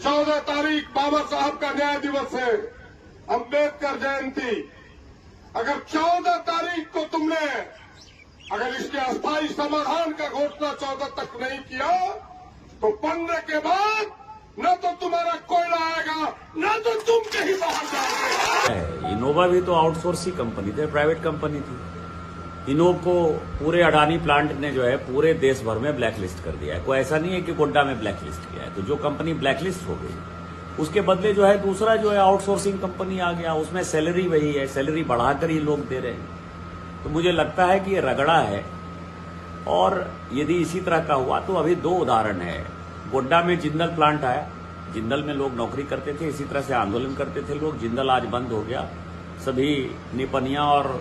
14 तारीख बाबा साहब का न्याय दिवस है, अम्बेडकर जयंती। अगर 14 तारीख को तुमने अगर इसके अस्थायी समाधान का घोषणा 14 तक नहीं किया तो 15 के बाद न तो तुम्हारा कोयला आएगा न तो तुम कहीं बाहर जाओगे। इनोवा भी तो आउटसोर्सिंग कंपनी थी, प्राइवेट कंपनी थी। इनोव को पूरे अडानी प्लांट ने जो है पूरे देश भर में ब्लैकलिस्ट कर दिया है। कोई ऐसा नहीं है कि गोड्डा में ब्लैकलिस्ट किया है। तो जो कंपनी ब्लैकलिस्ट हो गई उसके बदले जो है दूसरा जो है आउटसोर्सिंग कंपनी आ गया, उसमें सैलरी वही है, सैलरी बढ़ाकर ही लोग दे रहे हैं। तो मुझे लगता है कि ये रगड़ा है। और यदि इसी तरह का हुआ तो अभी 2 उदाहरण है। गोड्डा में जिंदल प्लांट आया, जिंदल में लोग नौकरी करते थे, इसी तरह से आंदोलन करते थे लोग। जिंदल आज बंद हो गया, सभी निपनिया और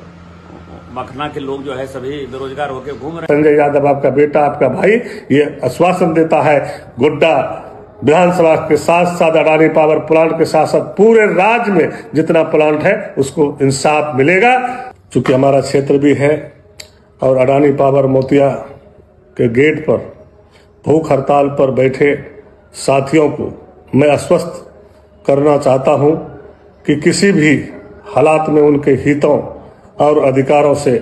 मखना के लोग जो है सभी बेरोजगार होकर घूम रहे हैं। संजय यादव आपका बेटा, आपका भाई ये आश्वासन देता है गोड्डा विधानसभा के साथ साथ अडानी पावर प्लांट के साथ साथ पूरे राज्य में जितना प्लांट है उसको इंसाफ मिलेगा। चूंकि हमारा क्षेत्र भी है और अडानी पावर मोतिया के गेट पर भूख हड़ताल पर बैठे साथियों को मैं आश्वस्त करना चाहता हूं कि किसी भी हालात में उनके हितों और अधिकारों से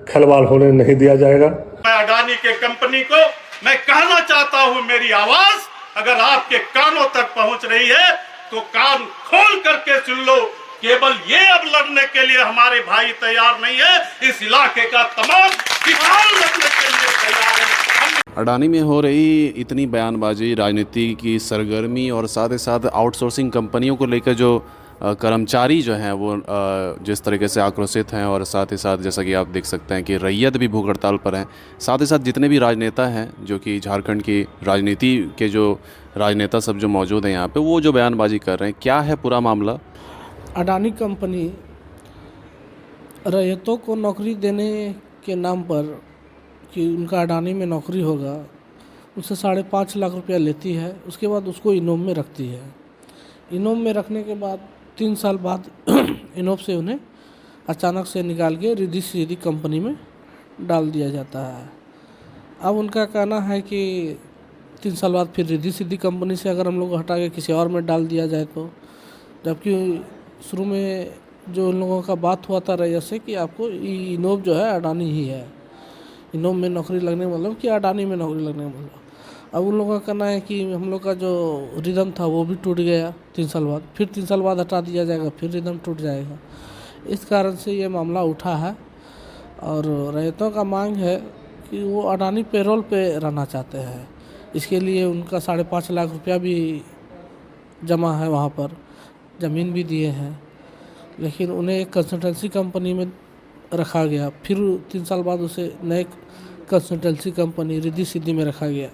खिलवाड़ होने नहीं दिया जाएगा। मैं अडानी के कंपनी को मैं कहना चाहता हूं, मेरी आवाज अगर आपके कानों तक पहुंच रही है तो कान खोल करके सुन लो। केवल ये अब लड़ने के लिए हमारे भाई तैयार नहीं है, इस इलाके का तमाम किसान लड़ने के लिए तैयार है। अडानी में हो रही इतनी बयानबाजी, राजनीति की सरगर्मी और साथ ही साथ आउटसोर्सिंग कंपनियों को लेकर जो कर्मचारी जो हैं वो जिस तरीके से आक्रोशित हैं और साथ ही साथ जैसा कि आप देख सकते हैं कि रैयत भी भूख हड़ताल पर हैं। साथ ही साथ जितने भी राजनेता हैं जो कि झारखंड की राजनीति के जो राजनेता सब जो मौजूद हैं यहाँ पे, वो जो बयानबाजी कर रहे हैं, क्या है पूरा मामला? अडानी कंपनी रैयतों को नौकरी देने के नाम पर कि उनका अडानी में नौकरी होगा, उससे 5.5 लाख रुपया लेती है। उसके बाद उसको इनोव में रखती है। इनोव में रखने के बाद 3 साल बाद इनोव से उन्हें अचानक से निकाल के रिद्धि सिद्धि कंपनी में डाल दिया जाता है। अब उनका कहना है कि 3 साल बाद फिर रिद्धि सिद्धि कंपनी से अगर हम लोग हटा के किसी और में डाल दिया जाए तो, जबकि शुरू में जो उन लोगों का बात हुआ था रैयत से कि आपको इनोव जो है अडानी ही है, इनोव में नौकरी लगने मतलब कि अडानी में नौकरी लगने मतलब। अब उन लोगों का कहना है कि हम लोग का जो रिदम था वो भी टूट गया 3 साल बाद, फिर 3 साल बाद हटा दिया जाएगा, फिर रिदम टूट जाएगा। इस कारण से ये मामला उठा है और रैयतों का मांग है कि वो अडानी पेरोल पे रहना चाहते हैं। इसके लिए उनका 5.5 लाख रुपया भी जमा है, वहाँ पर ज़मीन भी दिए हैं, लेकिन उन्हें एक कंसल्टेंसी कंपनी में रखा गया। फिर 3 साल बाद उसे नए कंसल्टेंसी कंपनी रिद्धि सिद्धि में रखा गया।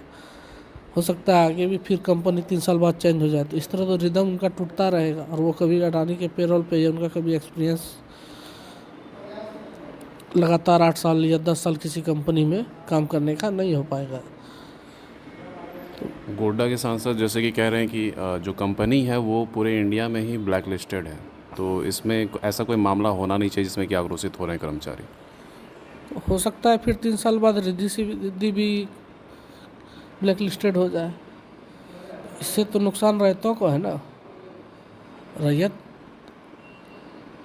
हो सकता है आगे भी फिर कंपनी 3 साल बाद चेंज हो जाए। तो इस तरह तो रिदम उनका टूटता रहेगा और वो कभी अडानी के पेरोल पे या उनका कभी एक्सपीरियंस लगातार 8 साल या 10 साल किसी कंपनी में काम करने का नहीं हो पाएगा। तो गोड्डा के सांसद जैसे कि कह रहे हैं कि जो कंपनी है वो पूरे इंडिया में ही ब्लैक लिस्टेड है, तो इसमें ऐसा कोई मामला होना नहीं चाहिए जिसमें कि आक्रोशित हो रहे हैं कर्मचारी। तो हो सकता है फिर 3 साल बाद रिद्धि सिद्धि भी ब्लैक लिस्टेड हो जाए। इससे तो नुकसान रैयतों को है ना। रैयत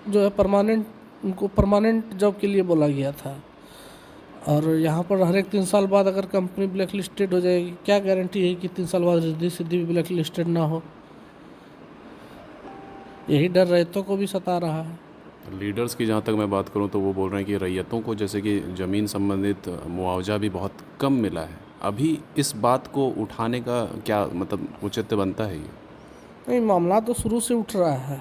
जो है परमानेंट, उनको परमानेंट जॉब के लिए बोला गया था और यहाँ पर हर एक 3 साल बाद अगर कंपनी ब्लैक लिस्टेड हो जाएगी, क्या गारंटी है कि 3 साल बाद रिद्धि सिद्धि भी ब्लैक लिस्टेड ना हो। यही डर रैयतों को भी सता रहा है। लीडर्स की जहाँ तक मैं बात करूँ तो वो बोल रहे हैं कि रैयतों को जैसे कि ज़मीन संबंधित मुआवजा भी बहुत कम मिला है। अभी इस बात को उठाने का क्या मतलब उचित बनता है? ये नहीं, मामला तो शुरू से उठ रहा है।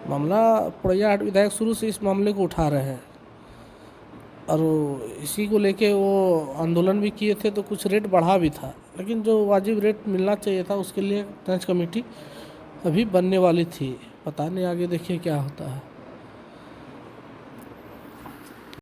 मामला पुड़ैया विधायक शुरू से इस मामले को उठा रहे हैं और इसी को लेके वो आंदोलन भी किए थे। तो कुछ रेट बढ़ा भी था, लेकिन जो वाजिब रेट मिलना चाहिए था उसके लिए जांच कमेटी अभी बनने वाली थी। पता नहीं आगे देखिए क्या होता है।